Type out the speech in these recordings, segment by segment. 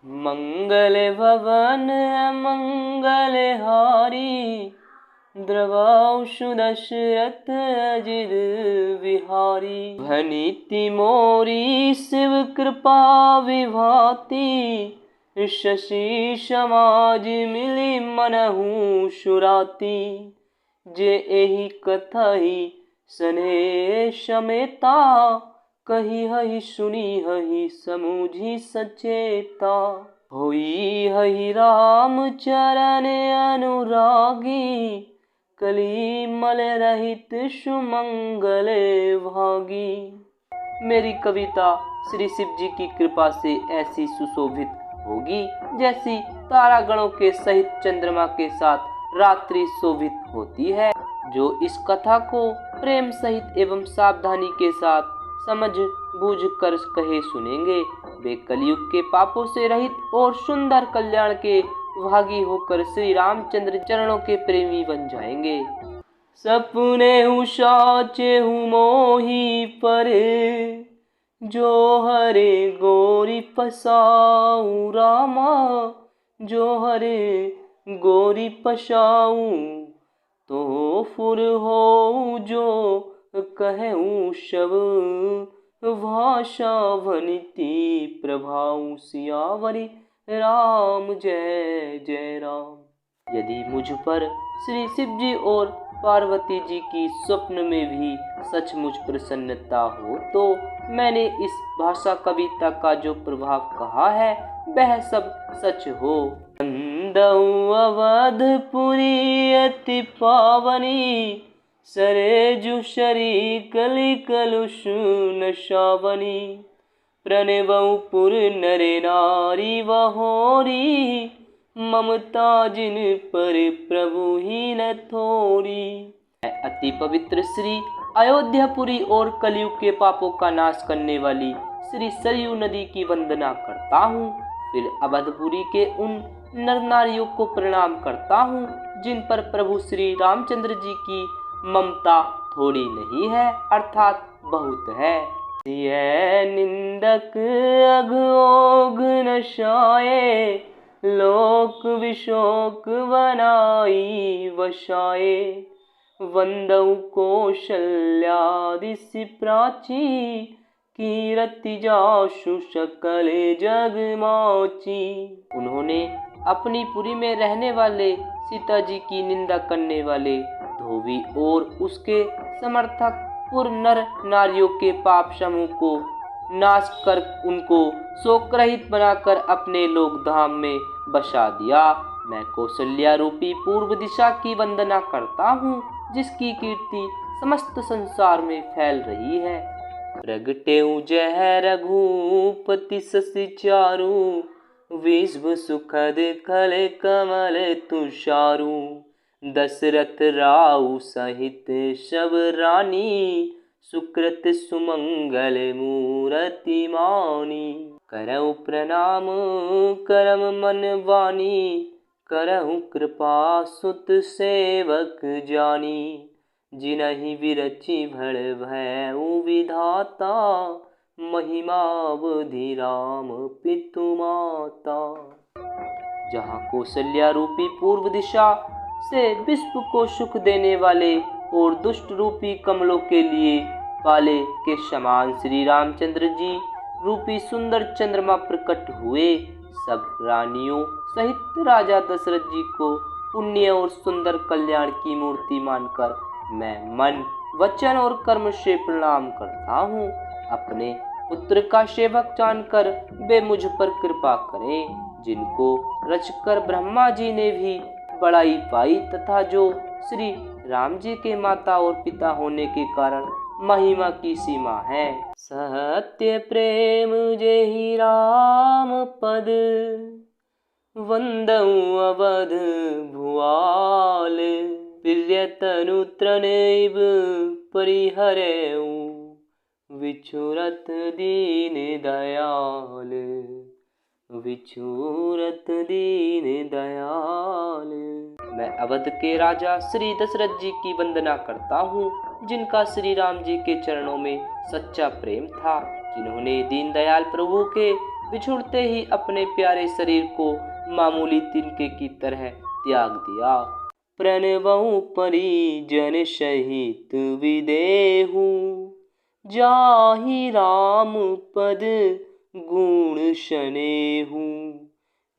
मंगल भवन मंगल हारी, द्रवांशु दशरथ अजिर विहारी। भनीति मोरी शिव कृपा विभाति, शशि समाज मिली मनहु सुराती। जे एहि कथहि सने समेता, कही हहि सुनी हहि समूझी सचेता। होई हहि राम चरण अनुरागी, कली मल रहित सुमंगल भागी। मेरी कविता श्री शिव जी की कृपा से ऐसी सुशोभित होगी जैसी तारागणों के सहित चंद्रमा के साथ रात्रि शोभित होती है। जो इस कथा को प्रेम सहित एवं सावधानी के साथ समझ बूझ कर कहे सुनेंगे, वे कलयुग के पापों से रहित और सुंदर कल्याण के भागी होकर श्री रामचंद्र चरणों के प्रेमी बन जाएंगे। सपने हूँ साचे हूँ मोही पर, जो हरे गोरी पसाऊ रामा। जो हरे गोरी पसाऊ, तो फुर हो जो कहूँ शब। भाषा वनिति प्रभाऊ सियावरी, राम जय जय राम। यदि मुझ पर श्री शिव जी और पार्वती जी की स्वप्न में भी सचमुच प्रसन्नता हो, तो मैंने इस भाषा कविता का जो प्रभाव कहा है वह सब सच हो। अंदऊ अवधपुरी अति पावनी, सरेजु शरी कलि कलुष नशावनी। प्रणवऊ पुर नरे नारी वहोरी, ममता जिन पर प्रभु ही न थोड़ी। मैं अति पवित्र श्री अयोध्यापुरी और कलयुग के पापों का नाश करने वाली श्री सरयू नदी की वंदना करता हूँ। फिर अवधपुरी के उन नर नारियों को प्रणाम करता हूँ जिन पर प्रभु श्री रामचंद्र जी की ममता थोड़ी नहीं है, अर्थात बहुत है। ये निंदक अघोघ नशाए, लोक विशोक बनाई वशाए। वंदऊ कौशल्यादि सि प्राची, कीरति जासु सकल जग माची। उन्होंने अपनी पुरी में रहने वाले सीता जी की निंदा करने वाले धोबी और उसके समर्थक पुर नर नारियों के पाप समूह को नाश कर उनको शोक रहित बनाकर अपने लोक धाम में बसा दिया। मैं कौशल्या रूपी पूर्व दिशा की वंदना करता हूँ, जिसकी कीर्ति समस्त संसार में फैल रही है। प्रगटेऊ जय रघुपति शशि चारु, विश्व सुखद कल कमल तुषारु। दशरथ राउ सहित सब रानी, सुकृत सुमंगल मूरति मानी। करऊ प्रणाम करम मन वाणी, करहु कृपा सुत सेवक जानी। जिनहि विरचि भड़ भयउ विधाता, महिमावधि राम पितु माता। जहाँ कौशल्या रूपी पूर्व दिशा से विश्व को सुख देने वाले और दुष्ट रूपी कमलों के लिए पाले के समान श्री रामचंद्र जी रूपी सुंदर चंद्रमा प्रकट हुए, सब रानियों सहित राजा दशरथ जी को पुण्य और सुंदर कल्याण की मूर्ति मानकर मैं मन वचन और कर्म से प्रणाम करता हूँ। अपने पुत्र का सेवक जानकर वे मुझ पर कृपा करें, जिनको रचकर ब्रह्मा जी ने भी बड़ाई पाई तथा जो श्री राम जी के माता और पिता होने के कारण महिमा की सीमा है। सत्य प्रेम जेहि राम पद, वंदऊ अवध भुआल। प्रियतनु तृणैव परिहरेऊ, विछुरत दीन दयाल। विछुरत दीन दयाल। मैं अवध के राजा श्री दशरथ जी की वंदना करता हूँ, जिनका श्री राम जी के चरणों में सच्चा प्रेम था, जिन्होंने दीनदयाल प्रभु के बिछुड़ते ही अपने प्यारे शरीर को मामूली तिनके की तरह त्याग दिया। प्रणवहु परिजन सहित विदेहु, जाहि राम पद गुण शनेहु,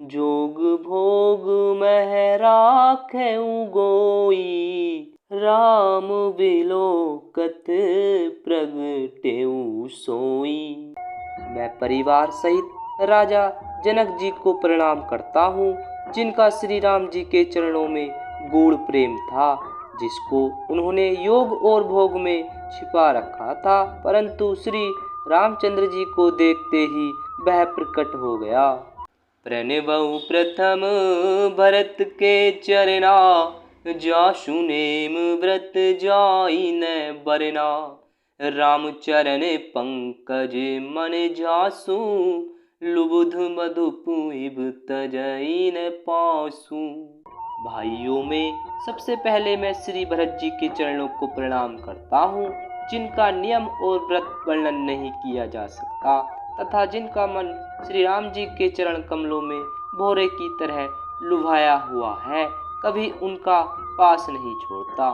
जोग भोग मह राखेउ गोई, राम बिलोकत प्रगटेउ सोई। मैं परिवार सहित राजा जनक जी को प्रणाम करता हूँ, जिनका श्री राम जी के चरणों में गूढ़ प्रेम था, जिसको उन्होंने योग और भोग में छिपा रखा था, परंतु श्री रामचंद्र जी को देखते ही वह प्रकट हो गया। प्रणवहु प्रथम भरत के चरना, जासु नेम व्रत जाई न बरना, राम चरण पंकज मन जासु, लुबुध मधुपुइब तजई न पासु। भाइयों में सबसे पहले मैं श्री भरत जी के चरणों को प्रणाम करता हूँ, जिनका नियम और व्रत वर्णन नहीं किया जा सकता तथा जिनका मन श्री राम जी के चरण कमलों में भौरे की तरह लुभाया हुआ है, कभी उनका पास नहीं छोड़ता।